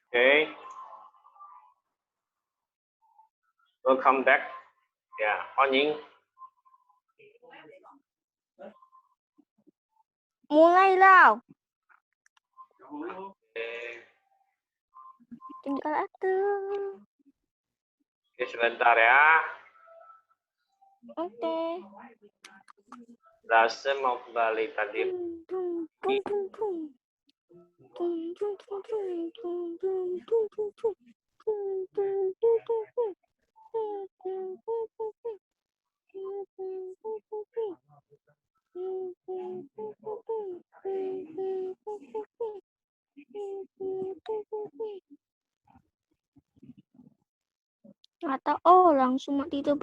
Okay. Welcome back. Ya, Onying. Mulai lah. Tinggal atur. Oke, sebentar ya. Oke. Lase mau kembali tadi. Kata orang cuma 32.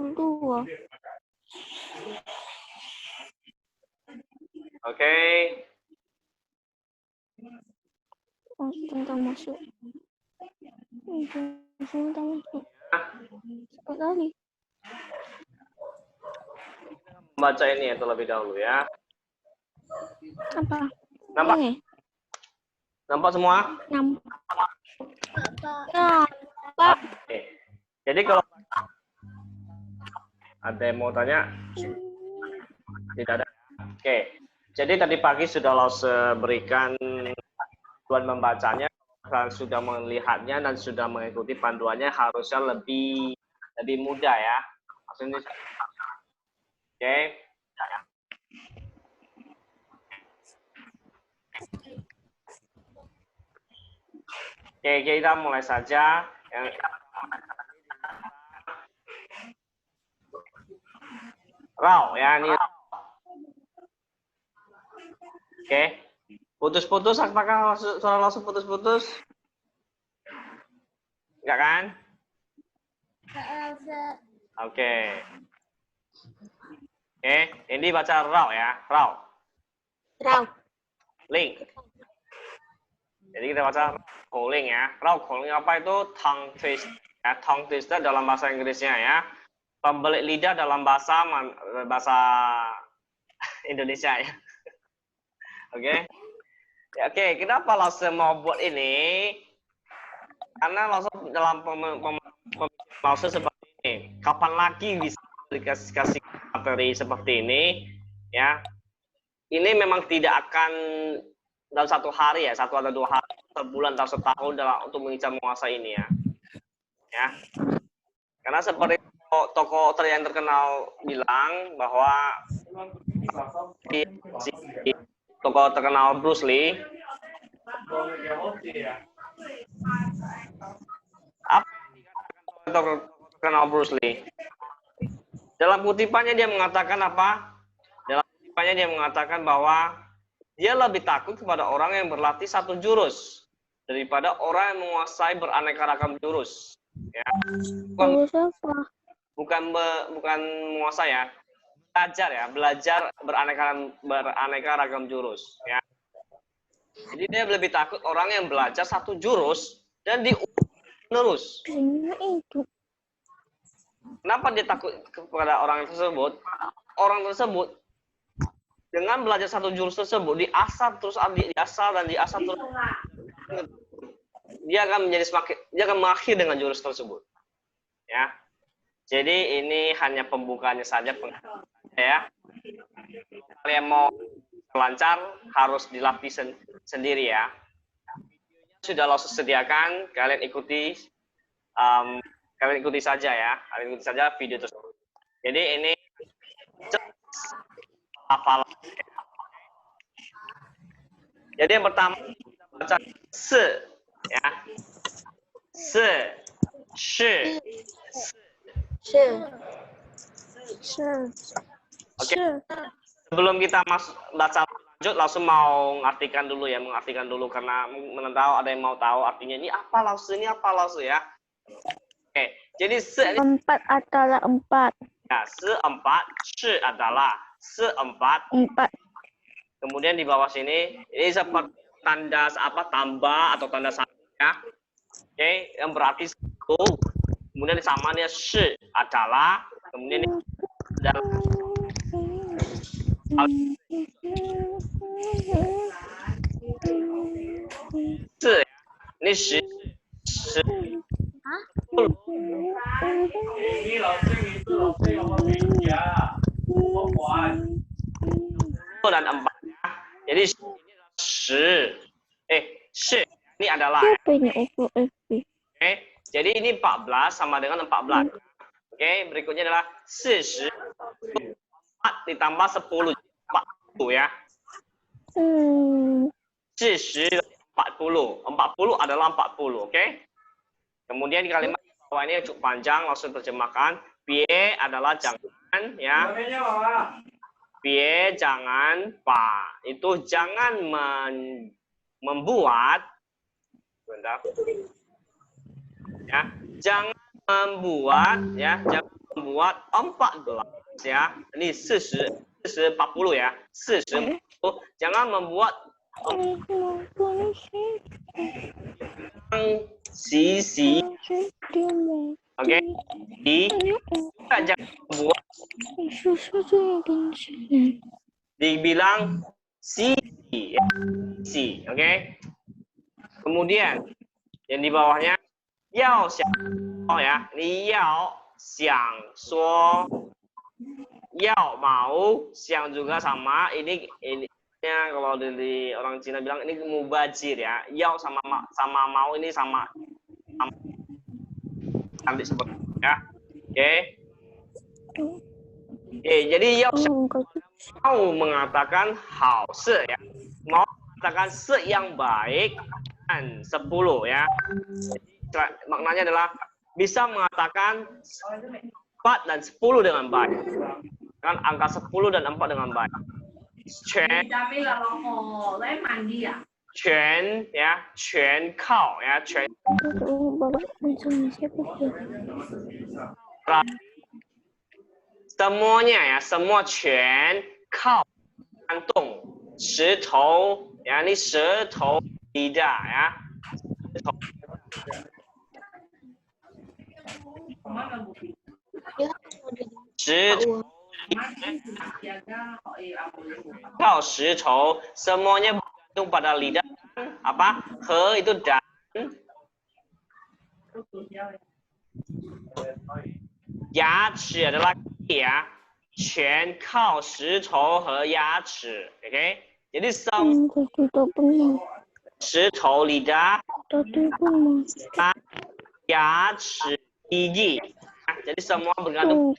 Oke. Tentang masuk. Tentang masuk. Sekali. Baca ini ya terlebih dahulu ya. Apa? Nampak? Ini? Nampak semua? Nampak. Nampak. Oke. Jadi kalau ada yang mau tanya, tidak ada. Oke. Jadi tadi pagi sudah Lause berikan panduan membacanya, dan sudah melihatnya dan sudah mengikuti panduannya harusnya lebih mudah ya. Maksudnya, oke. Oke, kita mulai saja. Rao ya ini. Oke. Putus-putus, apakah suara langsung putus-putus? Enggak kan? Oke. Oke, ini baca Rao ya. Rao. Link. Jadi kita baca calling ya. Rao calling apa itu? Tongue twist. Ya, tongue twister dalam bahasa Inggrisnya ya. Pembelit lidah dalam bahasa Indonesia ya. Oke. Ya, oke, kenapa Lause mau buat ini? Karena Lause dalam Lause seperti ini. Kapan lagi bisa dikasih materi seperti ini? Ya, ini memang tidak akan dalam satu hari ya, 1 atau 2 hari, sebulan atau setahun dalam untuk menguasai ini ya. Ya, karena seperti tokoh yang terkenal bilang bahwa tokoh terkenal Bruce Lee. Apa tokoh terkenal Bruce Lee? Dalam kutipannya dia mengatakan apa? Dalam kutipannya dia mengatakan bahwa dia lebih takut kepada orang yang berlatih satu jurus daripada orang yang menguasai beraneka ragam jurus. Ya. Bukan menguasai ya. Belajar beraneka ragam jurus ya. Jadi dia lebih takut orang yang belajar satu jurus dan terus. Kenapa dia takut kepada orang tersebut? Orang tersebut dengan belajar satu jurus tersebut diasah terus dia akan mengakhir dengan jurus tersebut. Ya. Jadi ini hanya pembukaannya saja ya. Kalian mau lancar harus dilatih sendiri ya. Sudah Lause sediakan, kalian ikuti saja ya. Kalian ikuti saja video tersebut. Jadi ini hafalan. Jadi yang pertama kita baca se ya. Se, shi. Oke. Sebelum kita baca lanjut, langsung mau mengartikan dulu karena tahu ada yang mau tahu artinya ini apa Lause ya. Oke, jadi empat adalah 4. Ya, seempat, shi adalah seempat. Kemudian di bawah sini ini seperti tanda tambah atau tanda sama ya. Oke, yang berarti 1. Kemudian samanya shi adalah, kemudian ini adalah ini shi dan 4 ya. Jadi ini adalah 10. Ini adalah ya. Siapa ini Oppo FB? Oke. Jadi ini 14 sama dengan 14. Oke, berikutnya adalah 40 4 ditambah 10 40 ya. 40 40 adalah 40, oke? Kemudian di kalimat bawah ini cukup panjang, langsung terjemahkan. Pie adalah jangan ya. Pie jangan pa. Itu jangan membuat. Bentar. Ya, jangan membuat ya, jangan membuat 14 ya. Ini 40 ya. 40. Jangan membuat sisi. Oke. Jangan membuat dibilang sisi ya. Sisi, oke. Kemudian yang di bawahnya yao xiang oh ya, ini yao xiang suo. Yao mau, xiang juga sama. Ini kalau dari orang Cina bilang ini mubazir ya. Yao sama mau ini sama nanti seperti ya. Oke. Oke, jadi yao mau mengatakan hao se ya. Mau mengatakan se yang baik dan 10 ya. Maknanya adalah bisa mengatakan 4 dan 10 dengan baik. Kan angka 10 dan 4 dengan baik. Quan ya, quan kao ya, quan semuanya ya, semua quan kao gantung, 石头 ya, ini 石头 lidah ya. 石头 靠石头 semuanya bergantung pada lidah apa he itu dan牙齿 adalah gigi ya 全靠石头和牙齿 oke jadi石头 lidah 牙齿 gigi jadi semua bergantung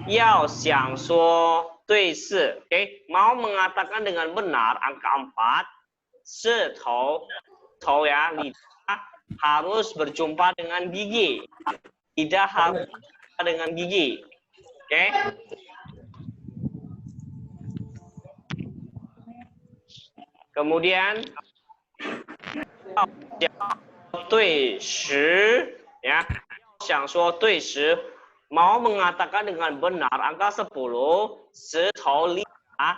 要想说对事 oke mau mengatakan dengan benar angka 4 setau ya lidah harus berjumpa dengan gigi lidah harus berjumpa dengan gigi oke kemudian 对时 ya 想说对时 mau mengatakan dengan benar angka 10 setau lidah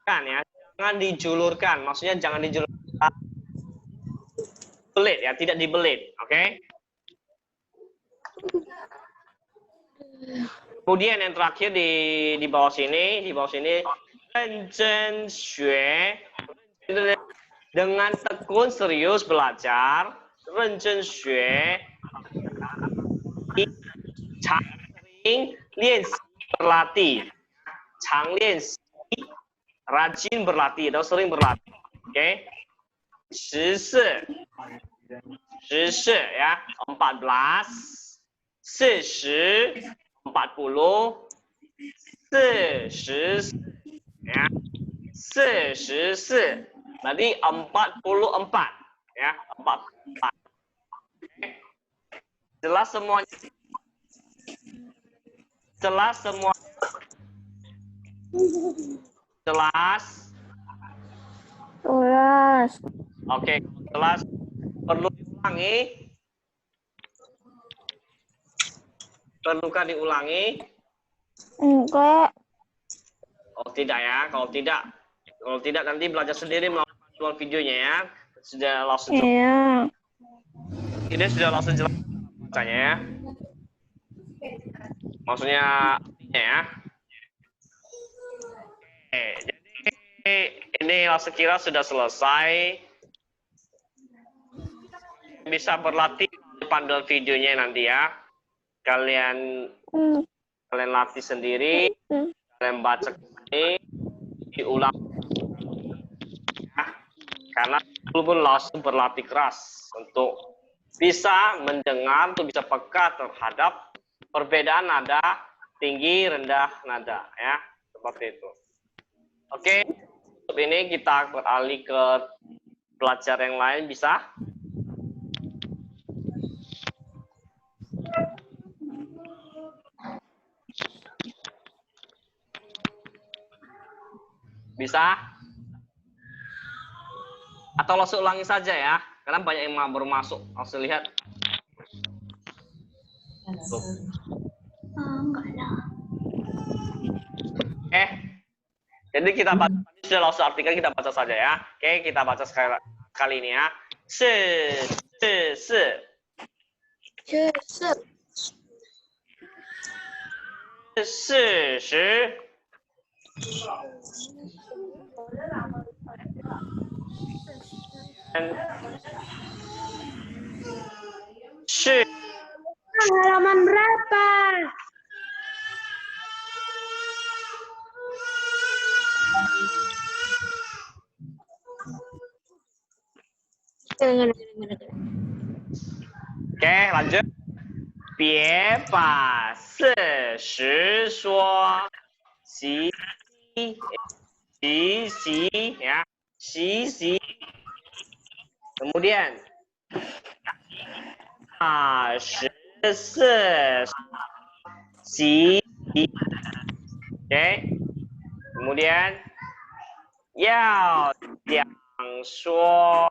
kan ya jangan dijulurkan maksudnya jangan dijulurkan belit ya tidak dibelit oke kemudian yang terakhir di bawah sini 认真学 dengan tekun serius belajar 认真学 常练习 berlatih 常练习 rajin berlatih atau sering berlatih oke 14ya 14 40 40 ya 44 berarti 44 ya 44 jelas semuanya jelas oke jelas perlu perlukah diulangi enggak oh tidak ya kalau tidak nanti belajar sendiri melalui videonya ya sudah langsung iya ini sudah langsung jelas bacanya ya maksudnya ya Jadi ini sekira sudah selesai. Bisa berlatih di panduan videonya nanti ya. Kalian latih sendiri, kalian baca ini, diulang. Ya. Karena pun langsung berlatih keras untuk bisa mendengar, untuk bisa peka terhadap perbedaan nada tinggi, rendah nada, ya seperti itu. Oke, untuk ini kita beralih ke pelajar yang lain, bisa? Bisa? Atau langsung ulangi saja ya, karena banyak yang baru masuk. Langsung lihat. Enggak lah. Jadi kita baca tadi sudah langsung artikel, kita baca saja ya. Oke, kita baca sekali ini ya. Se. 40. 是 Halaman berapa? Oke, lanjut. 别把40说习ya. 习 kemudian 24习 oke, kemudian 要讲说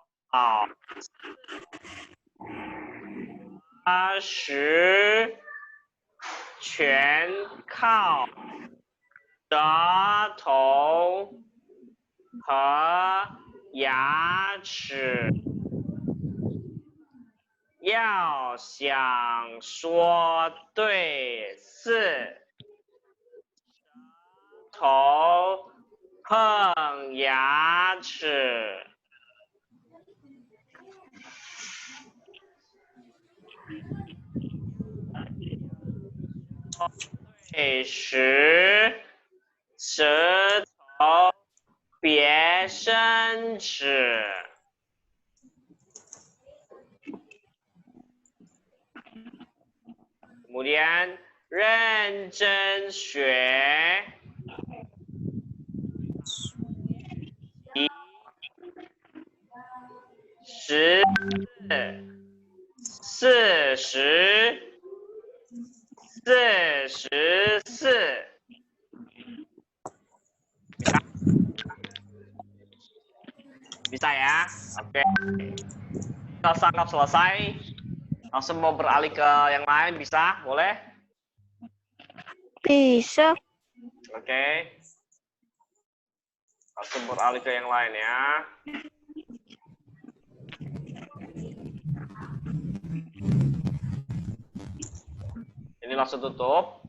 20全靠舌头和牙齿，要想说对4，头碰牙齿。对10，舌头别伸直。Kemudian 认真学。44 bisa ya. Oke, kita anggap selesai, langsung mau beralih ke yang lain, bisa? Boleh? Bisa. Oke, langsung beralih ke yang lain ya. Ini langsung tutup.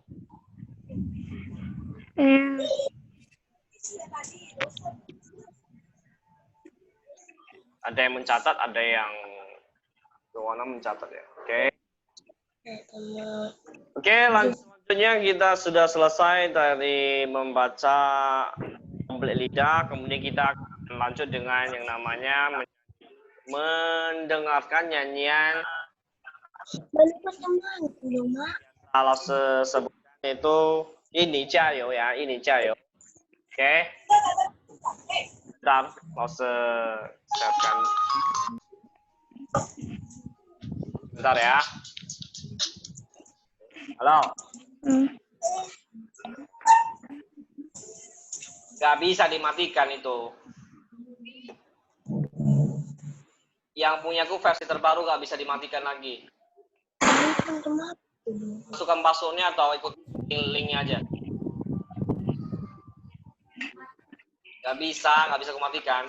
Ada yang mencatat, ada yang mencatat ya. Oke. Oke, selanjutnya kita sudah selesai dari membaca komplit lidah, kemudian kita akan lanjut dengan yang namanya mendengarkan nyanyian. Kalau sebutnya itu ini jayo ya, ini jayo. Oke. Bentar, mau siapkan. Bentar ya. Halo. Gak bisa dimatikan itu. Yang punyaku versi terbaru gak bisa dimatikan lagi. Masukkan passwordnya atau ikut linknya aja. Gak bisa kumatikan.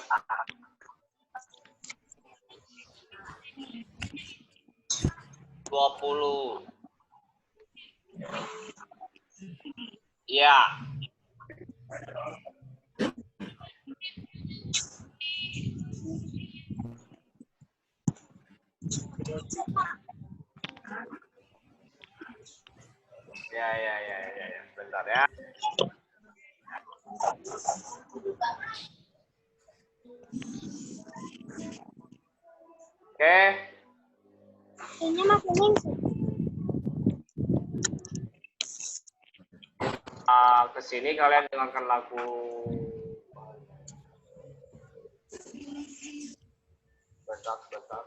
Iya. Ya. Bentar ya. Oke. Ini masih ningsih. Ke sini kalian dengarkan lagu. Bentar.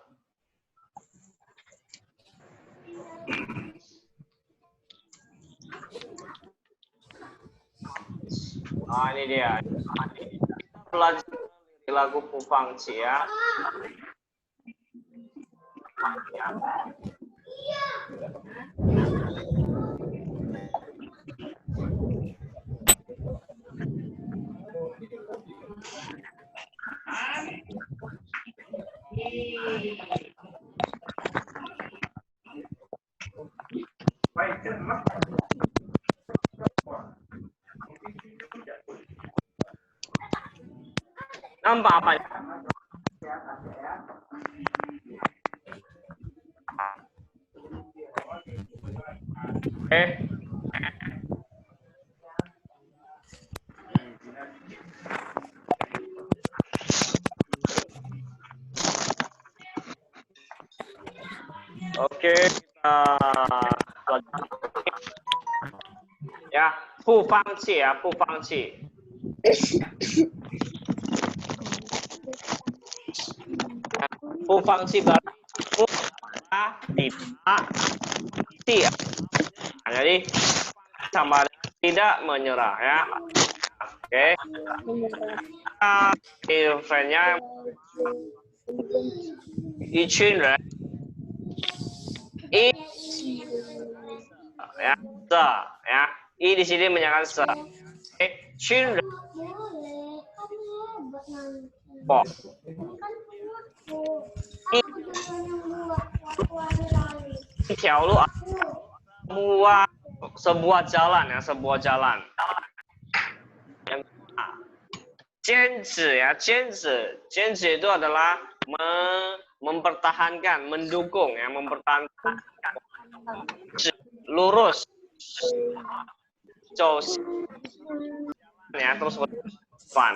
Nah, ini dia. Belajar lagu Pupangci ya. Nampak apa? Oke, kita ya, Pupangci ya, Pupangci. Pupangci berarti tidak tidak. Jadi sama tidak menyerah ya. Oke. Eventnya Ichun I ya, se ya. I di sini menyatakan se. Oke, Chun po. Tiaulu sebuah jalan ya, sebuah jalan. Yang Jianzi ya, Jianzi itu adalah mempertahankan, mendukung ya, mempertahankan lurus, jauh ya, terus berdepan.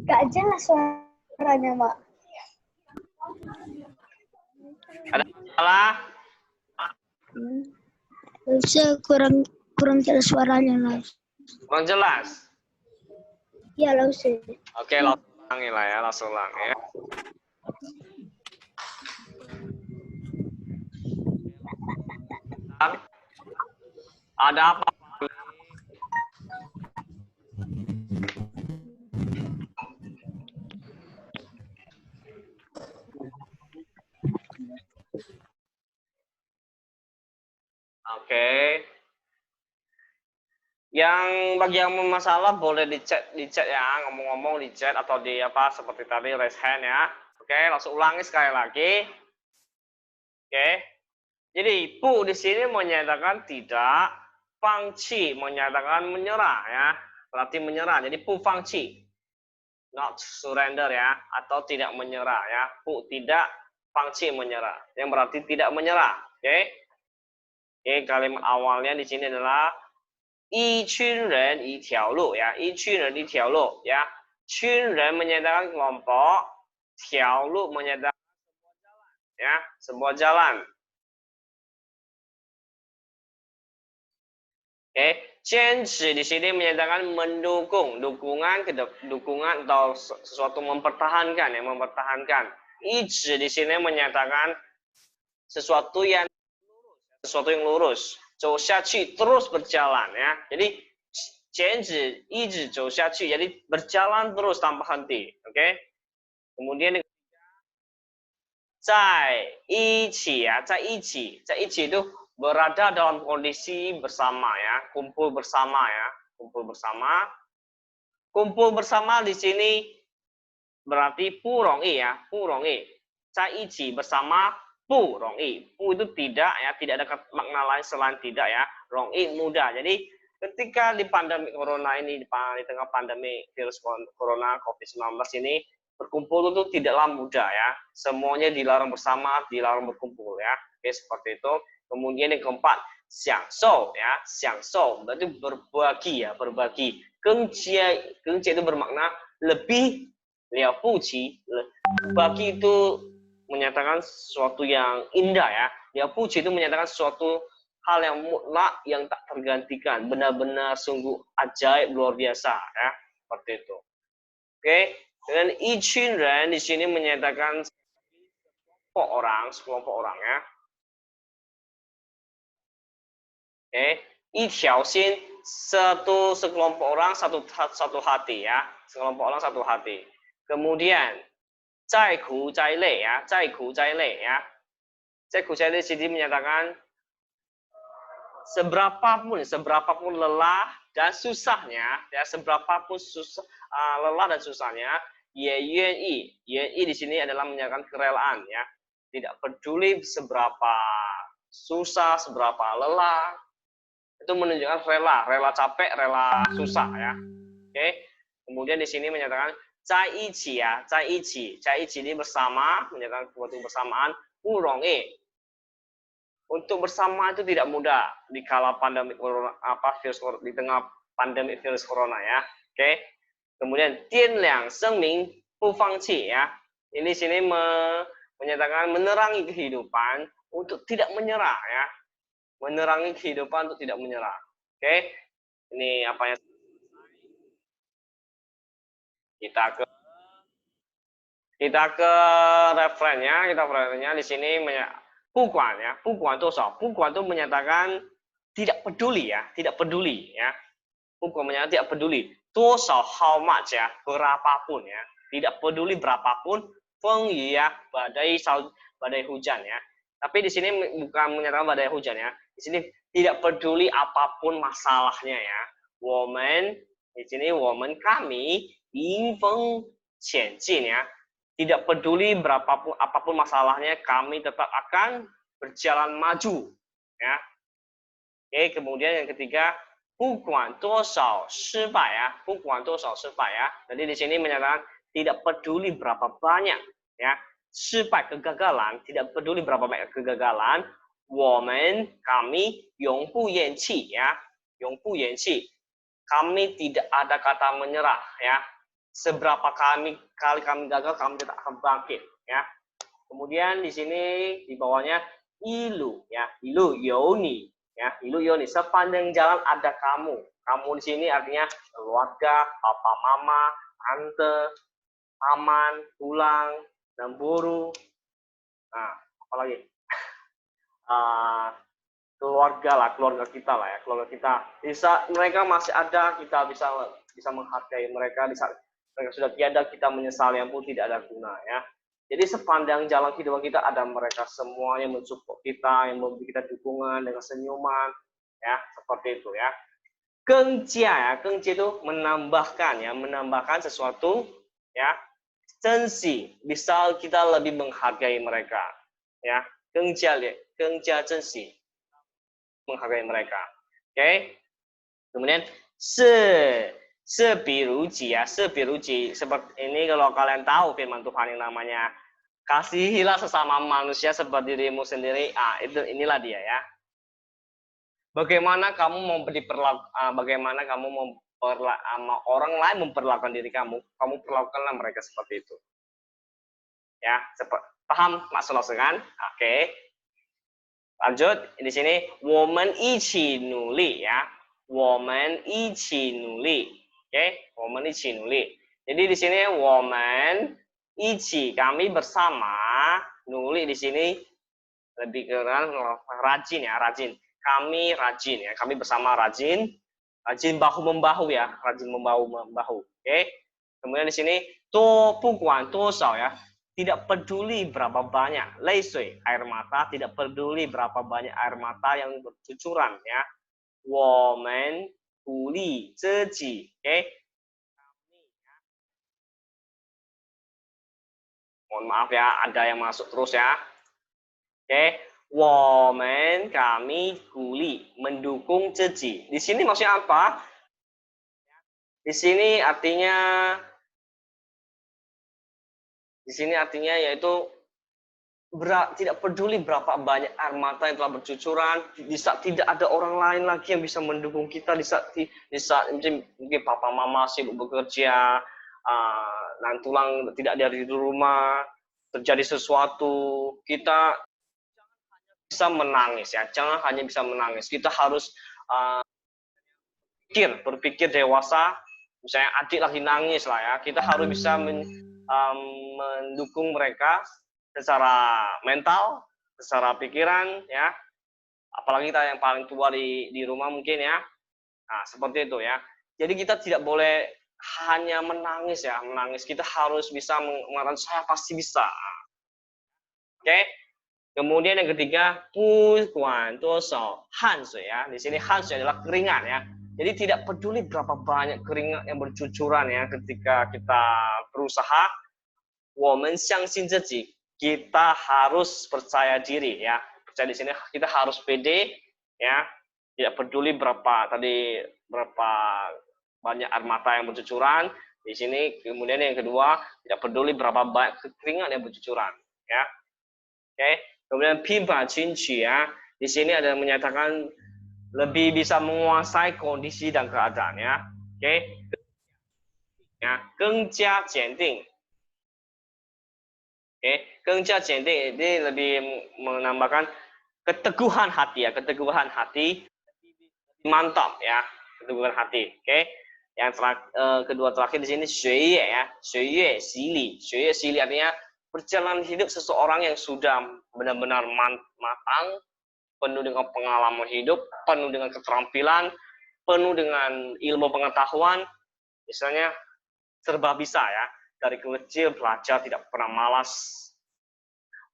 Gak jelas suaranya, Mbak. Ada salah? Bisa kurang jelas suaranya, Mas. Kurang jelas? Iya, Lause. Oke, langsung ulangi lah ya, langsung ulangi ya. Ada apa? Oke. Yang bagi yang bermasalah boleh di chat ya, ngomong-ngomong di chat atau di apa seperti tadi raise hand ya. Oke, langsung ulangi sekali lagi. Oke. Jadi pu di sini menyatakan tidak, fangci menyatakan menyerah ya. Berarti menyerah. Jadi pu fangci. Not surrender ya, atau tidak menyerah ya. Pu tidak, fangci menyerah. Yang berarti tidak menyerah. Oke. Oke, kalimat awalnya di sini adalah 一群人一条路 ya, 一群人一条路 ya. 群人menyatakan kelompok, 条路 menyatakan sebuah jalan ya, sebuah jalan. Oke, 坚持 di sini menyatakan mendukung, dukungan atau sesuatu mempertahankan ya, mempertahankan. 一直 di sini menyatakan sesuatu yang lurus. 走下去 terus berjalan ya. Jadi 坚持一直走下去 jadi berjalan terus tanpa henti. Oke. Kemudian 在一起 ya, 在一起 itu berada dalam kondisi bersama ya, kumpul bersama ya, kumpul bersama. Kumpul bersama di sini berarti 不容易 ya, 不容易. 在一起 bersama 不容易, pu itu tidak ya, tidak ada makna lain selain tidak ya. 容易 mudah. Jadi ketika di pandemi corona ini, di tengah pandemi virus corona COVID-19 ini, berkumpul itu tidaklah mudah ya. Semuanya dilarang bersama, dilarang berkumpul ya. Oke, seperti itu. Kemudian yang keempat, xiang shou ya. Xiang shou berarti berbagi ya, berbagi. Gengjie itu bermakna lebih, liao fuqi. Berbagi itu menyatakan sesuatu yang indah ya. Liao fuqi itu menyatakan sesuatu hal yang mutlak yang tak tergantikan, benar-benar sungguh ajaib luar biasa ya, seperti itu. Oke, dengan iqun ren di sini menyatakan sekelompok orang ya. Oke, iqiao xin sekelompok orang satu hati ya, sekelompok orang satu hati. Kemudian zai ku zai lei ya, zai ku zai lei ya. Zai ku zai lei di sini menyatakan seberapapun lelah dan susahnya ya, seberapapun lelah dan susahnya, ye yuan di sini adalah menyatakan kerelaan ya, tidak peduli seberapa susah, seberapa lelah, itu menunjukkan rela capek, rela susah ya. Oke, kemudian di sini menyatakan zai iqi ya, zai iqi ini bersama, menyatakan suatu bersamaan, bu rongyi. Untuk bersama itu tidak mudah di kala pandemi corona, di tengah pandemi virus corona ya. Oke. Kemudian tianliang sengming bu fangqi ya. Ini sini menyatakan menerangi kehidupan untuk tidak menyerah ya. Menerangi kehidupan untuk tidak menyerah. Oke. Ini apa yang kita ke referennya, di sini bukuan ya, bukuan itu menyatakan tidak peduli ya, tidak peduli ya. Bukuan menyatakan tidak peduli. Toshao how much ya, berapapun ya, tidak peduli berapapun. Feng yu ya, badai hujan ya. Tapi di sini bukan menyatakan badai hujan ya. Di sini tidak peduli apapun masalahnya ya. Woman di sini woman kami yingfeng qianjin ya. Tidak peduli berapapun apapun masalahnya, kami tetap akan berjalan maju ya. Oke, kemudian yang ketiga, bukuan toshao shibai ya, bukuan toshao shibai ya. Jadi di sini menyatakan tidak peduli berapa banyak ya, shibai kegagalan, tidak peduli berapa banyak kegagalan, woman kami yongbu yanqi ya, yongbu yanqi. Kami tidak ada kata menyerah ya. Seberapa kali kami gagal, kami tetap akan bangkit ya. Kemudian di sini di bawahnya ilu ya, ilu yoni ya, ilu yoni, sepanjang jalan ada kamu. Kamu di sini artinya keluarga, papa mama, tante, paman, tulang, dan buru. Nah, apalagi keluarga kita lah ya, keluarga kita. Bisa mereka masih ada, kita bisa menghargai mereka. Di saat mereka sudah tiada, kita menyesal yang pun tidak ada guna ya. Jadi sepanjang jalan kehidupan kita ada mereka semua yang mensupport kita, yang memberi kita dukungan dengan senyuman ya, seperti itu ya. Gengjia ya, gengjia itu menambahkan ya, menambahkan sesuatu ya. Zhenxi, bisa kita lebih menghargai mereka ya. Gengjia zhenxi, menghargai mereka. Oke. Kemudian sebiruji ya, sebiruji seperti ini, kalau kalian tahu firman Tuhan yang namanya kasihilah sesama manusia seperti dirimu sendiri. Inilah dia ya. Bagaimana kamu mau bagaimana kamu mau orang lain memperlakukan diri kamu perlakukanlah mereka seperti itu. Ya, paham maksud kan? Oke. Lanjut di sini, woman iqi nuli ya. Woman iqi nuli. Oke, woman iqi nuli. Jadi di sini woman iqi, kami bersama, nuli di sini lebih ke rajin ya, rajin. Kami rajin ya, kami bersama rajin. Rajin bahu membahu ya, rajin membahu. Oke. Kemudian di sini bukuan toshao ya. Tidak peduli berapa banyak leisui, air mata, tidak peduli berapa banyak air mata yang bercucuran ya. Women guli zheji, oke. Mohon maaf ya, ada yang masuk terus ya. Oke. Women kami guli mendukung zheji. Di sini maksudnya apa? Di sini artinya Di sini artinya yaitu tidak peduli berapa banyak air mata yang telah bercucuran, di saat tidak ada orang lain lagi yang bisa mendukung kita, di saat mungkin papa mama sibuk bekerja, dan tulang tidak ada di rumah, terjadi sesuatu, kita bisa menangis ya, jangan hanya bisa menangis, kita harus berpikir dewasa. Misalnya adik lagi nangis lah ya, kita harus bisa mendukung mereka secara mental, secara pikiran ya. Apalagi kita yang paling tua di rumah mungkin ya. Nah, seperti itu ya. Jadi kita tidak boleh hanya menangis ya, menangis. Kita harus bisa mengatakan saya pasti bisa. Oke. Kemudian yang ketiga, bukuan toso hansui ya. Di sini hansui adalah keringat ya. Jadi tidak peduli berapa banyak keringat yang bercucuran ya ketika kita berusaha, 我们相信自己, kita harus percaya diri ya. Percaya di sini kita harus pede ya. Tidak peduli berapa banyak air mata yang bercucuran di sini. Kemudian yang kedua, tidak peduli berapa banyak keringat yang bercucuran ya. Oke. Kemudian pimpa cinci ya. Di sini ada yang menyatakan lebih bisa menguasai kondisi dan keadaan ya. Oke. Ya, 更加坚定. Oke, 更加坚定 ini lebih menambahkan keteguhan hati ya, keteguhan hati, mantap ya, keteguhan hati. Oke. Yang kedua terakhir di sini 学业 ya, 学业洗礼. 学业洗礼 artinya perjalanan hidup seseorang yang sudah benar-benar matang, penuh dengan pengalaman hidup, penuh dengan keterampilan, penuh dengan ilmu pengetahuan, misalnya serba bisa ya, dari kecil belajar tidak pernah malas,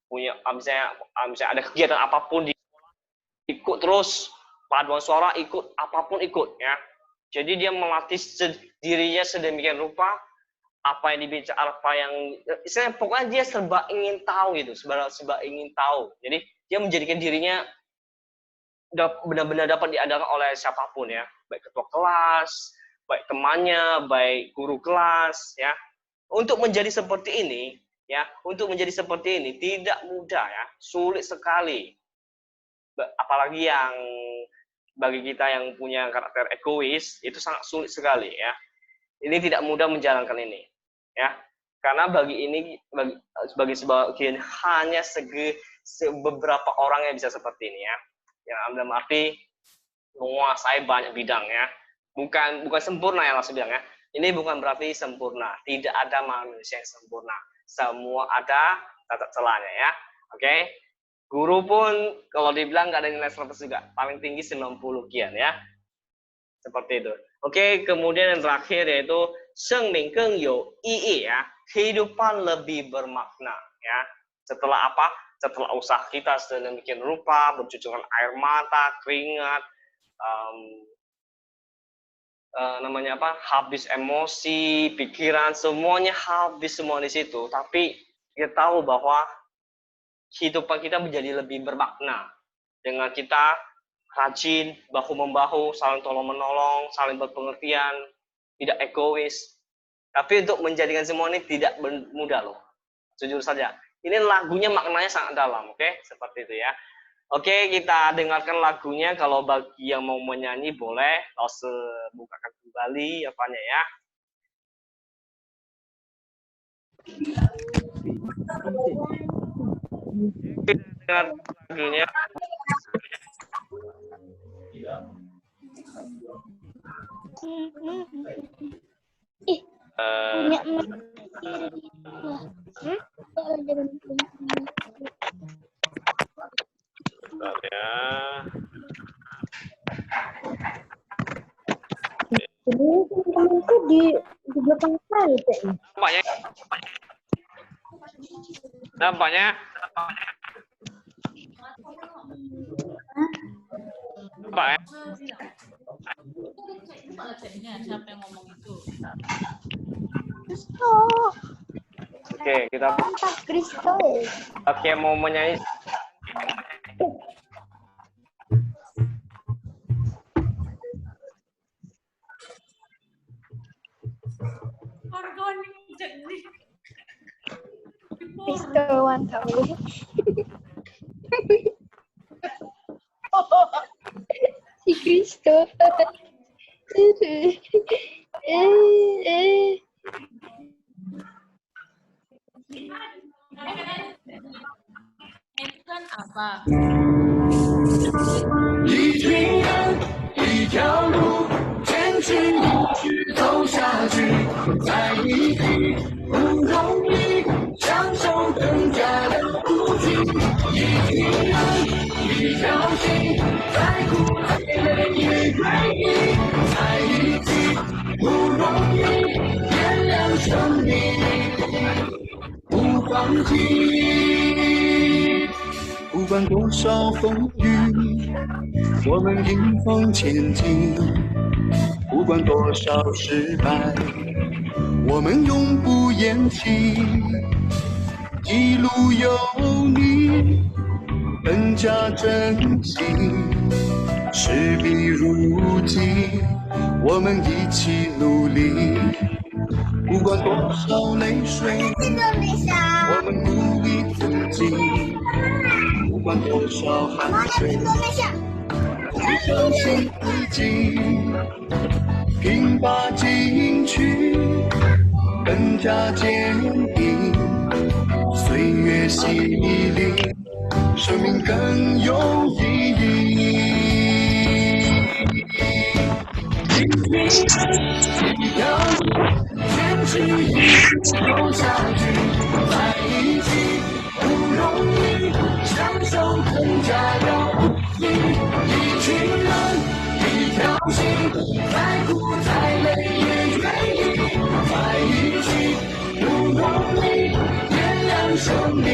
punya misalnya ada kegiatan apapun ikut terus, paduan suara ikut, apapun ikut ya. Jadi dia melatih dirinya sedemikian rupa, apa yang dibicara, apa yang istilahnya pokoknya dia serba ingin tahu gitu, serba ingin tahu. Jadi dia menjadikan dirinya benar-benar dapat diandalkan oleh siapapun ya, baik ketua kelas, baik temannya, baik guru kelas ya. Untuk menjadi seperti ini ya, untuk menjadi seperti ini tidak mudah ya, sulit sekali. Apalagi yang bagi kita yang punya karakter egois itu sangat sulit sekali ya. Ini tidak mudah menjalankan ini ya, karena bagi sebagian hanya beberapa orang yang bisa seperti ini ya, yang dalam arti menguasai banyak bidang ya, bukan sempurna ya langsung bilang ya, ini bukan berarti sempurna, tidak ada manusia yang sempurna, semua ada cacat celahnya ya. Oke, guru pun kalau dibilang nggak ada nilai 100 juga, paling tinggi 90 kian ya, seperti itu. Oke, kemudian yang terakhir yaitu 生命更有意义 ya, kehidupan lebih bermakna ya. Setelah apa? Setelah usaha kita sedemikian rupa, bercucuran air mata, keringat, namanya apa? Habis emosi, pikiran, semuanya habis semua di situ. Tapi kita tahu bahwa kehidupan kita menjadi lebih bermakna dengan kita rajin, bahu-membahu, saling tolong-menolong, saling berpengertian, tidak egois. Tapi untuk menjadikan semua ini tidak mudah loh. Jujur saja. Ini lagunya maknanya sangat dalam, oke? Seperti itu ya. Oke, kita dengarkan lagunya. Kalau bagi yang mau menyanyi boleh, langsung bukakan kembali apanya ya. Dengar lagunya. Bentar ya. Temanku di belakang saya kayaknya. Nampaknya. Apa ya? Siapa yang ngomong itu? Kristo. Oke, kita Kristo. Oke, mau menyanyi. Kristo, mantap. Si Kristo. Itu kan apa? 一群人，一条路，前进，一直走下去，在一起不容易，享受更加了不起。一群人，一条心，再苦再累也愿意在一起，不容易，点亮生命，不放弃。不管多少风雨，我们迎风前进；不管多少失败，我们永不言弃。一路有你，更加珍惜。事必如己，我们一起努力。不管多少泪水，我们努力自己。不管多少汗水，只相信自己，拼把进取，更加坚定。岁月洗礼，生命更有意义。一条路，坚持一直走下去，在一起不容易，享受更加了不起。一群人，一条心，再苦再累也愿意在一起，不容易，点亮生命，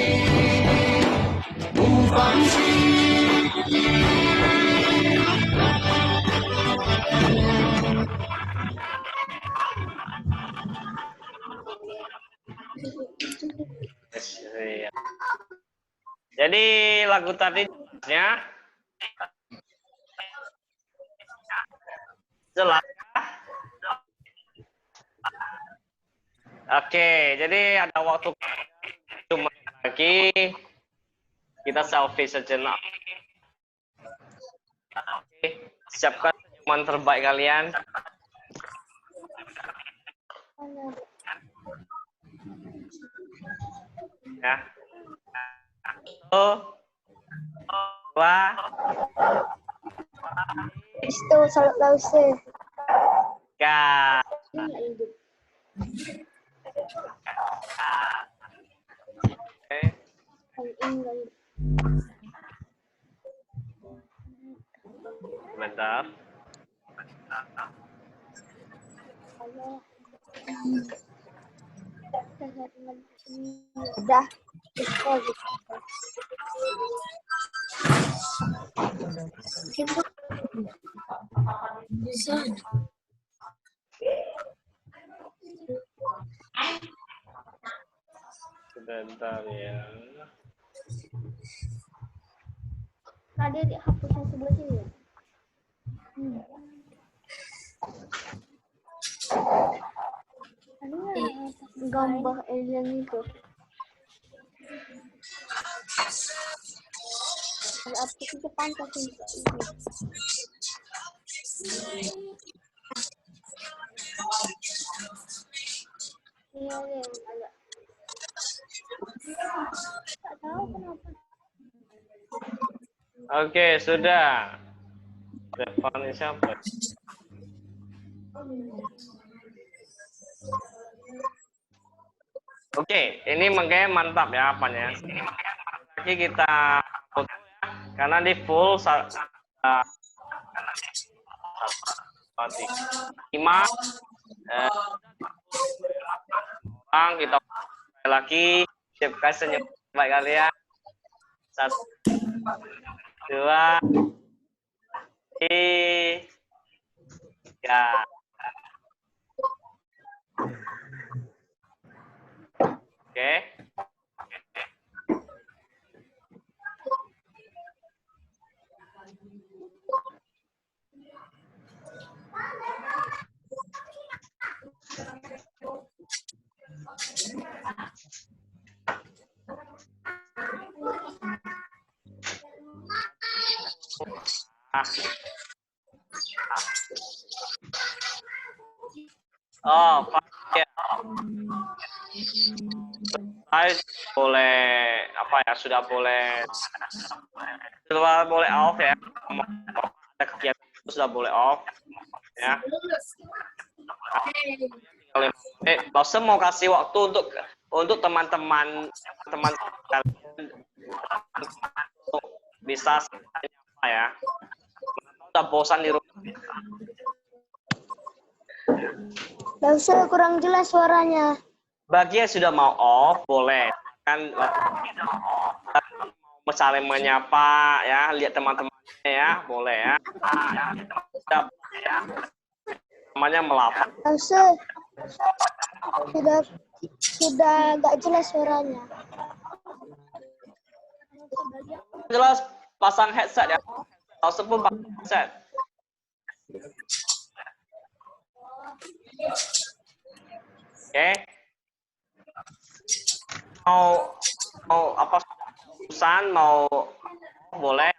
不放弃。Iya. Jadi lagu tadi jelasnya jelas. Oke, jadi ada waktu cuma lagi kita selfie sejenak. Oke, siapkan senyuman terbaik kalian. Ya. 1, 2, Kristo, salat lause. 3. Oke. Sebentar. Udah. Sebentar ya. Ada di hapus yang sebelah sini. Gambar alien itu. Ada apa sih pantas ini? Iya, ada. Tak tahu kenapa. Oke, sudah. Depannya siapa? Oke, ini makanya mantap ya apanya. Lagi kita foto ya, karena di full 5. Kita lagi siapkan senyum baik kalian. 1, 2, 3. Oke. Oh, ya. Saya boleh apa ya? Sudah boleh off ya. Ada kegiatan itu sudah boleh off ya. Lawson mau kasih waktu untuk teman-teman untuk bisa apa ya? Udah bosan di rumah. Lause kurang jelas suaranya. Bagi yang sudah mau off boleh kan mau saling menyapa ya, lihat teman-temannya ya, boleh ya. Namanya melapor. Lause sudah nggak jelas suaranya. Jelas pasang headset ya. Lause pun pasang headset. Oke. Mau apa pesan mau boleh.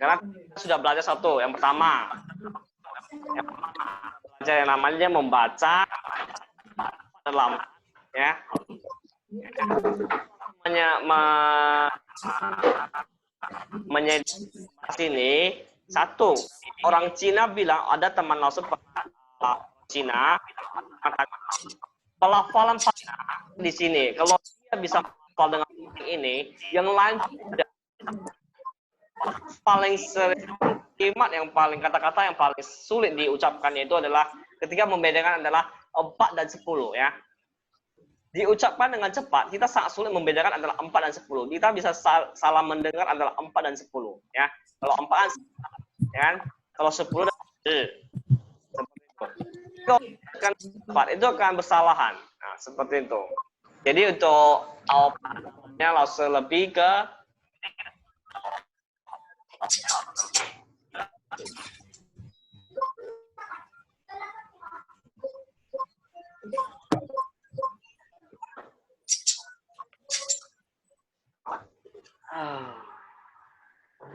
Karena kita sudah belajar satu. Yang pertama belajar yang namanya membaca dalam ya. Menyediakan sini satu orang Cina bilang ada teman Lawson Cina pelafalan di sini kalau dia bisa hafal dengan ini yang lain tidak. Paling sering kalimat yang paling kata-kata yang paling sulit diucapkannya itu adalah ketika membedakan adalah 4 dan 10 ya. Diucapkan dengan cepat, kita sangat sulit membedakan antara 4 dan 10. Kita bisa salah mendengar antara 4 dan 10. Ya. Kalau 4 kan, kalau 10 dan 10. Itu akan bersalahan. Nah, seperti itu. Jadi untuk outputnya langsung lebih ke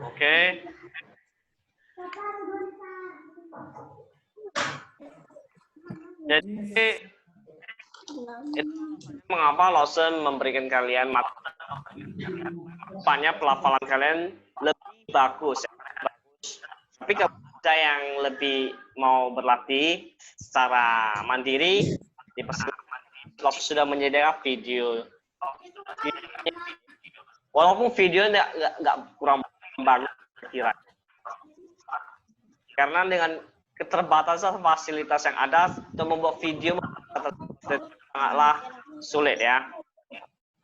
oke. Jadi mengapa Lawson memberikan kalian matanya pelafalan kalian lebih bagus. Tapi kalau ada yang lebih mau berlatih secara mandiri, Lawson sudah menyediakan video. Walaupun video nggak kurang bagus kira. Karena dengan keterbatasan fasilitas yang ada untuk membuat video sangatlah sulit ya.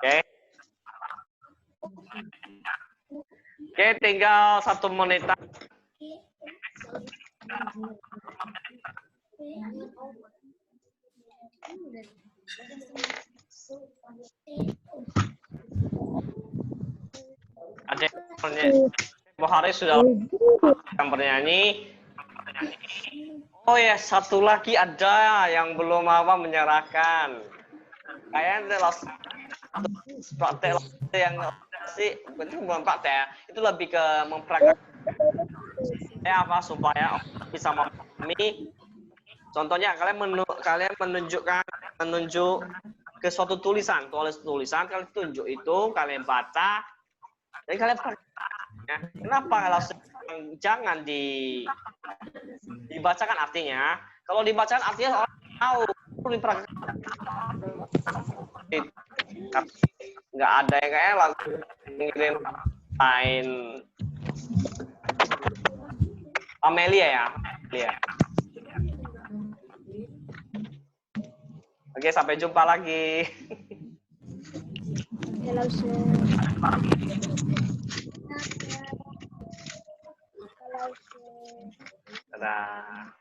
Oke. Oke, tinggal 1 menit. Ada Bu Hari sudah bernyanyi. Oh ya, satu lagi ada yang belum apa menyerahkan. Kayaknya praktek yang sih itu bukan praktek ya. Itu lebih ke mempraktek apa supaya bisa memahami. Contohnya kalian menunjuk ke suatu tulisan kalian tunjuk itu kalian baca dan kalian praktek. Ya, kenapa langsung jangan dibacakan artinya? Kalau dibacakan artinya orang tahu nggak ada yang kayak langsung ngirim lain. Amelia ya, Amelia. Oke, sampai jumpa lagi. Halo, Dadah.